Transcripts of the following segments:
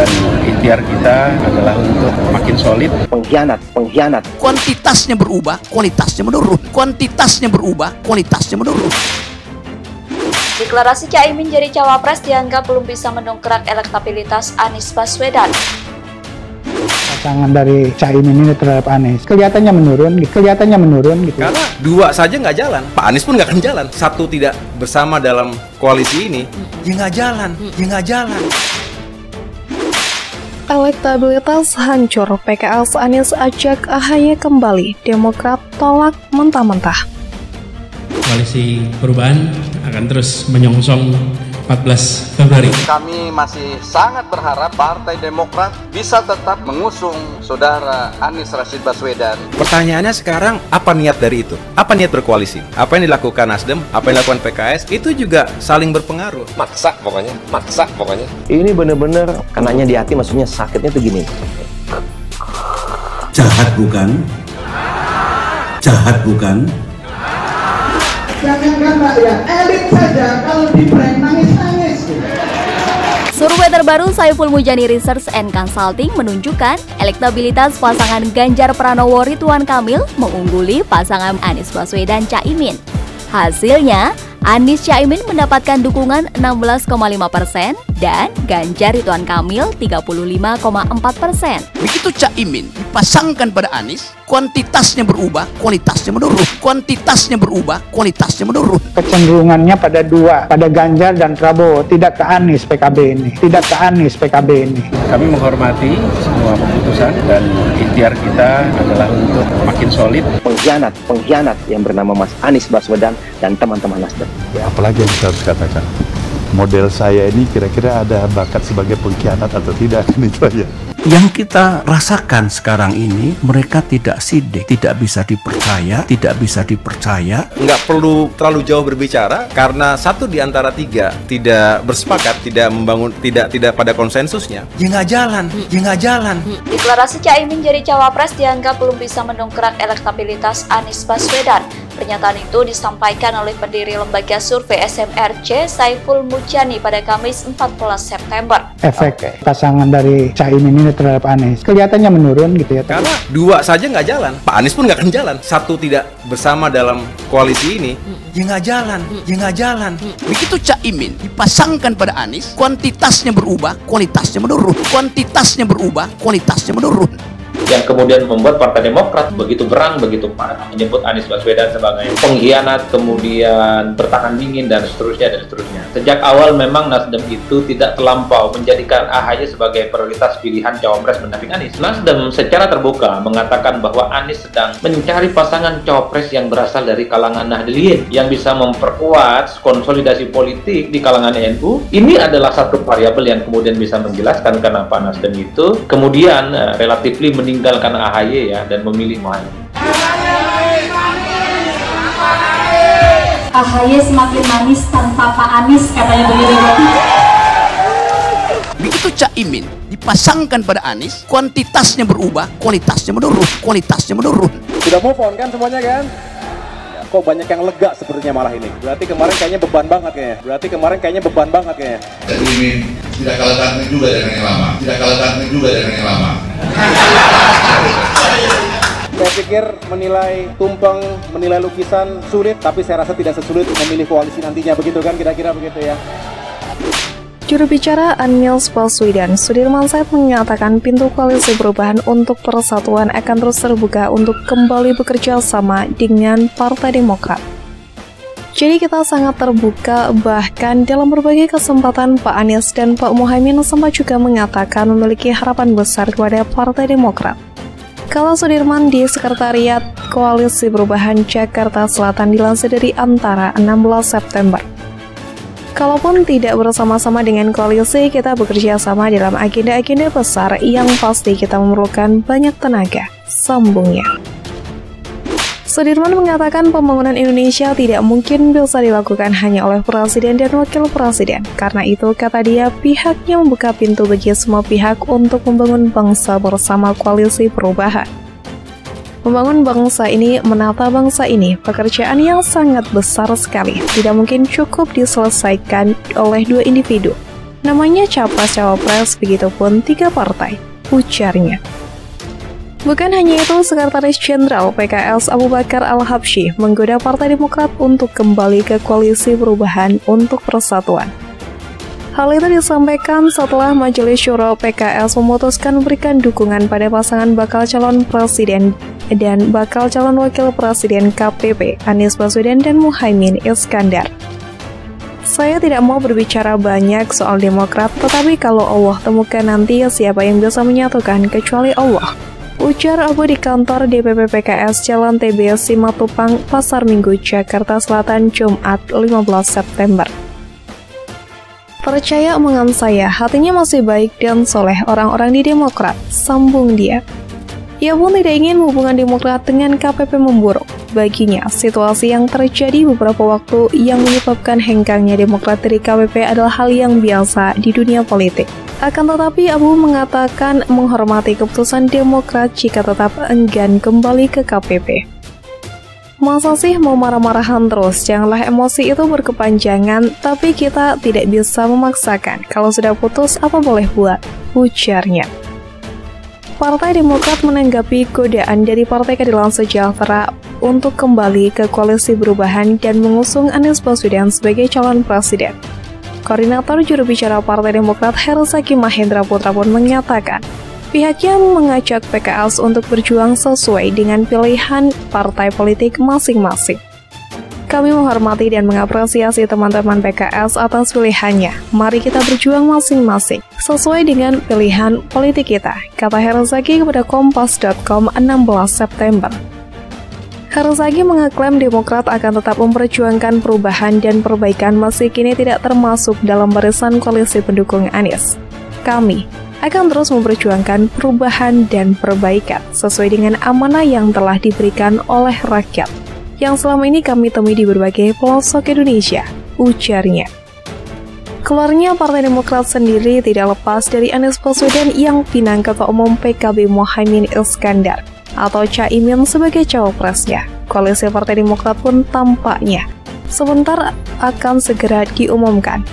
dan ikhtiar kita adalah untuk makin solid. Pengkhianat. Kuantitasnya berubah, kualitasnya menurun. Kuantitasnya berubah, kualitasnya menurun. Deklarasi Caimin jadi cawapres dianggap belum bisa mendongkrak elektabilitas Anies Baswedan. Pasangan dari Caimin ini terhadap Anies kelihatannya menurun gitu. Karena dua saja nggak jalan, Pak Anies pun nggak akan jalan. Satu tidak bersama dalam koalisi ini, ya nggak jalan. Elektabilitas hancur, PKS Anies ajak AHY kembali, Demokrat tolak mentah-mentah. Koalisi perubahan akan terus menyongsong 14 Februari. Kami masih sangat berharap Partai Demokrat bisa tetap mengusung saudara Anies Rashid Baswedan. Pertanyaannya sekarang, apa niat dari itu? Apa niat berkoalisi? Apa yang dilakukan Nasdem? Apa yang dilakukan PKS? Itu juga saling berpengaruh. Maksa pokoknya. Ini bener-bener kenanya di hati, maksudnya sakitnya tuh gini. Jahat bukan? Jangankan rakyat, elit saja kalau di prank nangis-nangis. Survei terbaru Saiful Mujani Research and Consulting menunjukkan elektabilitas pasangan Ganjar Pranowo Ridwan Kamil mengungguli pasangan Anies Baswedan Caimin. Hasilnya, Anies Caimin mendapatkan dukungan 16,5% dan Ganjar Ridwan Kamil 35,4%. Begitu Caimin dipasangkan pada Anies, kuantitasnya berubah, kualitasnya menurun. Kuantitasnya berubah, kualitasnya menurun. Kecenderungannya pada dua, pada Ganjar dan Prabowo, tidak ke Anies PKB ini. Kami menghormati semua keputusan dan ikhtiar kita adalah untuk makin solid. Pengkhianat yang bernama Mas Anies Baswedan dan teman-teman Nasdem. Apalagi yang saya harus katakan? Model saya ini kira-kira ada bakat sebagai pengkhianat atau tidak? Itu aja. Yang kita rasakan sekarang ini, mereka tidak sidik, tidak bisa dipercaya. Nggak perlu terlalu jauh berbicara, karena satu di antara tiga tidak bersepakat, tidak membangun, tidak pada konsensusnya. Ya nggak jalan. Deklarasi Caimin jadi cawapres dianggap belum bisa mendongkrak elektabilitas Anies Baswedan. Pernyataan itu disampaikan oleh pendiri lembaga survei SMRC Saiful Mujani pada Kamis 14 September. Efek pasangan dari Caimin ini terhadap Anies kelihatannya menurun gitu ya. Karena dua saja nggak jalan, Pak Anies pun nggak akan jalan. Satu tidak bersama dalam koalisi ini, ya nggak jalan. Begitu Caimin dipasangkan pada Anies, kuantitasnya berubah, kualitasnya menurun. Kuantitasnya berubah, kualitasnya menurun. Yang kemudian membuat Partai Demokrat begitu gerang, begitu marah, menyebut Anies Baswedan sebagai pengkhianat, kemudian bertahan dingin, dan seterusnya. Sejak awal memang Nasdem itu tidak terlampau menjadikan AHY sebagai prioritas pilihan cawapres pendamping Anies. Nasdem secara terbuka mengatakan bahwa Anies sedang mencari pasangan cawapres yang berasal dari kalangan Nahdliyin yang bisa memperkuat konsolidasi politik di kalangan NU. Ini adalah satu variabel yang kemudian bisa menjelaskan kenapa Nasdem itu kemudian relatifly meninggalkan AHY dan memilih Muhaimin. AHY semakin manis tanpa Pak Anies, katanya begitu. Begitu Caimin dipasangkan pada Anies, kuantitasnya berubah, kualitasnya menurun. Sudah move on kan semuanya kan? Kok banyak yang lega sepertinya malah ini. Berarti kemarin kayaknya beban banget kayaknya. Jadi ini tidak kalah cantik juga dengan yang lama. Saya pikir menilai tumpeng, menilai lukisan sulit, tapi saya rasa tidak sesulit memilih koalisi nantinya, begitu kan, kira-kira begitu ya. Juru bicara Anies Baswedan, Sudirman Said, mengatakan pintu koalisi perubahan untuk persatuan akan terus terbuka untuk kembali bekerja sama dengan Partai Demokrat. Jadi kita sangat terbuka, bahkan dalam berbagai kesempatan Pak Anies dan Pak Muhaimin sempat juga mengatakan memiliki harapan besar kepada Partai Demokrat. Kalau Sudirman di Sekretariat Koalisi Perubahan Jakarta Selatan dilansir dari Antara 16 September. Kalaupun tidak bersama-sama dengan koalisi, kita bekerja sama dalam agenda-agenda besar yang pasti kita memerlukan banyak tenaga, sambungnya. Sudirman mengatakan pembangunan Indonesia tidak mungkin bisa dilakukan hanya oleh Presiden dan Wakil Presiden. Karena itu, kata dia, pihaknya membuka pintu bagi semua pihak untuk membangun bangsa bersama koalisi perubahan. Membangun bangsa ini, menata bangsa ini, pekerjaan yang sangat besar sekali. Tidak mungkin cukup diselesaikan oleh dua individu. namanya capres-cawapres, begitupun 3 partai, ujarnya. Bukan hanya itu, Sekretaris Jenderal PKS Abu Bakar Al-Habsyi menggoda Partai Demokrat untuk kembali ke Koalisi Perubahan untuk Persatuan. Hal itu disampaikan setelah Majelis Syuro PKS memutuskan memberikan dukungan pada pasangan bakal calon presiden dan bakal calon wakil presiden KPP Anies Baswedan dan Muhaimin Iskandar. Saya tidak mau berbicara banyak soal Demokrat, tetapi kalau Allah temukan nanti siapa yang bisa menyatukan kecuali Allah, ujar Abu di kantor DPP PKS Jalan TB Simatupang, Pasar Minggu, Jakarta Selatan, Jumat 15 September. Percaya omongan saya, hatinya masih baik dan soleh orang-orang di Demokrat, sambung dia. Ia pun tidak ingin hubungan Demokrat dengan KPP memburuk. Baginya, situasi yang terjadi beberapa waktu yang menyebabkan hengkangnya Demokrat dari KPP adalah hal yang biasa di dunia politik. Akan tetapi, Abu mengatakan menghormati keputusan Demokrat jika tetap enggan kembali ke KPP. Masa sih mau marah-marahan terus? Janganlah emosi itu berkepanjangan, tapi kita tidak bisa memaksakan. Kalau sudah putus, apa boleh buat? Ujarnya. Partai Demokrat menanggapi godaan dari Partai Keadilan Sejahtera untuk kembali ke Koalisi Perubahan dan mengusung Anies Baswedan sebagai calon presiden. Koordinator juru bicara Partai Demokrat Herzaki Mahendra Putra pun menyatakan, pihaknya mengajak PKS untuk berjuang sesuai dengan pilihan partai politik masing-masing. Kami menghormati dan mengapresiasi teman-teman PKS atas pilihannya. Mari kita berjuang masing-masing sesuai dengan pilihan politik kita, kata Herzaki kepada Kompas.com 16 September. Herzaki mengaklaim Demokrat akan tetap memperjuangkan perubahan dan perbaikan meski kini tidak termasuk dalam barisan koalisi pendukung Anies. Kami akan terus memperjuangkan perubahan dan perbaikan sesuai dengan amanah yang telah diberikan oleh rakyat, yang selama ini kami temui di berbagai pelosok Indonesia, ujarnya. Keluarnya Partai Demokrat sendiri tidak lepas dari Anies Baswedan yang pinang Ketua Umum PKB Muhaimin Iskandar atau Caimin sebagai cawapresnya. Koalisi Partai Demokrat pun tampaknya sebentar akan segera diumumkan.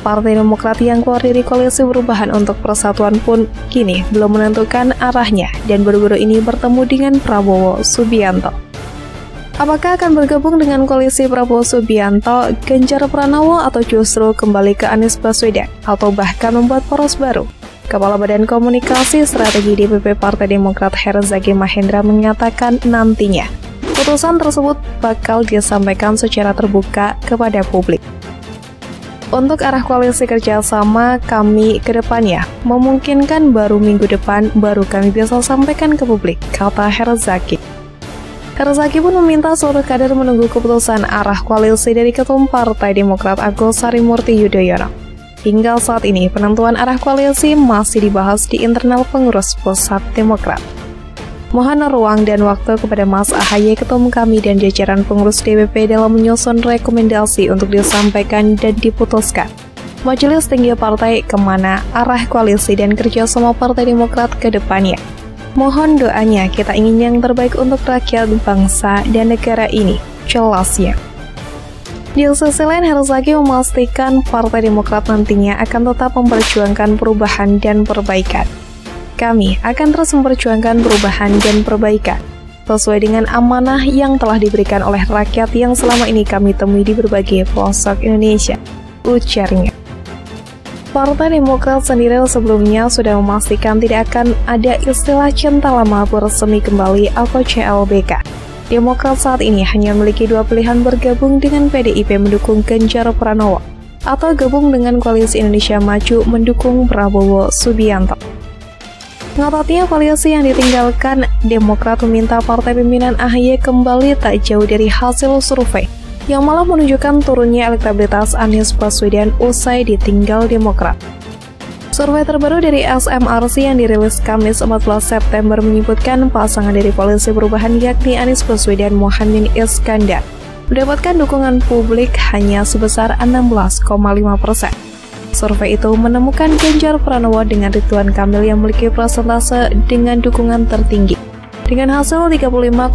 Partai Demokrat yang keluar dari Koalisi Perubahan untuk Persatuan pun kini belum menentukan arahnya dan baru-baru ini bertemu dengan Prabowo Subianto. Apakah akan bergabung dengan Koalisi Prabowo Subianto, Ganjar Pranowo, atau justru kembali ke Anies Baswedan, atau bahkan membuat poros baru? Kepala Badan Komunikasi Strategi DPP Partai Demokrat Herzaki Mahendra menyatakan nantinya putusan tersebut bakal disampaikan secara terbuka kepada publik. Untuk arah koalisi kerjasama kami ke depannya, memungkinkan baru minggu depan baru kami bisa sampaikan ke publik, kata Herzaki. Herzaki pun meminta seluruh kader menunggu keputusan arah koalisi dari Ketum Partai Demokrat Agus Harimurti Yudhoyono. Hingga saat ini, penentuan arah koalisi masih dibahas di internal pengurus pusat Demokrat. Mohon ruang dan waktu kepada Mas AHY, ketum kami dan jajaran pengurus DPP dalam menyusun rekomendasi untuk disampaikan dan diputuskan Majelis Tinggi Partai kemana arah koalisi dan kerjasama Partai Demokrat ke depannya. Mohon doanya, kita ingin yang terbaik untuk rakyat, bangsa, dan negara ini, jelasnya. Di sisi lain, Herzaki memastikan Partai Demokrat nantinya akan tetap memperjuangkan perubahan dan perbaikan. Kami akan terus memperjuangkan perubahan dan perbaikan sesuai dengan amanah yang telah diberikan oleh rakyat yang selama ini kami temui di berbagai pelosok Indonesia, ujarnya. Partai Demokrat sendiri sebelumnya sudah memastikan tidak akan ada istilah cinta lama bersemi kembali atau CLBK. Demokrat saat ini hanya memiliki dua pilihan, bergabung dengan PDIP mendukung Ganjar Pranowo atau gabung dengan Koalisi Indonesia Maju mendukung Prabowo Subianto. Ngototnya, koalisi yang ditinggalkan Demokrat meminta partai pimpinan AHY kembali tak jauh dari hasil survei yang malah menunjukkan turunnya elektabilitas Anies Baswedan usai ditinggal Demokrat. Survei terbaru dari SMRC yang dirilis Kamis 14 September menyebutkan pasangan dari Koalisi Perubahan yakni Anies Baswedan Muhaimin Iskandar mendapatkan dukungan publik hanya sebesar 16,5%. Survei itu menemukan Ganjar Pranowo dengan Ridwan Kamil yang memiliki persentase dengan dukungan tertinggi dengan hasil 35,4%.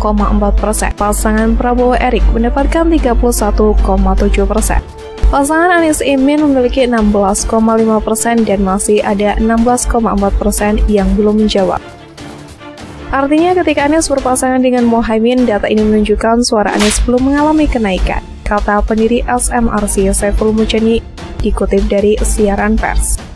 Pasangan Prabowo Erik mendapatkan 31,7%. Pasangan Anies Imin memiliki 16,5% dan masih ada 16,4% yang belum menjawab. Artinya ketika Anies berpasangan dengan Muhaimin, data ini menunjukkan suara Anies belum mengalami kenaikan, kata pendiri SMRC Saiful Mujani dikutip dari siaran pers.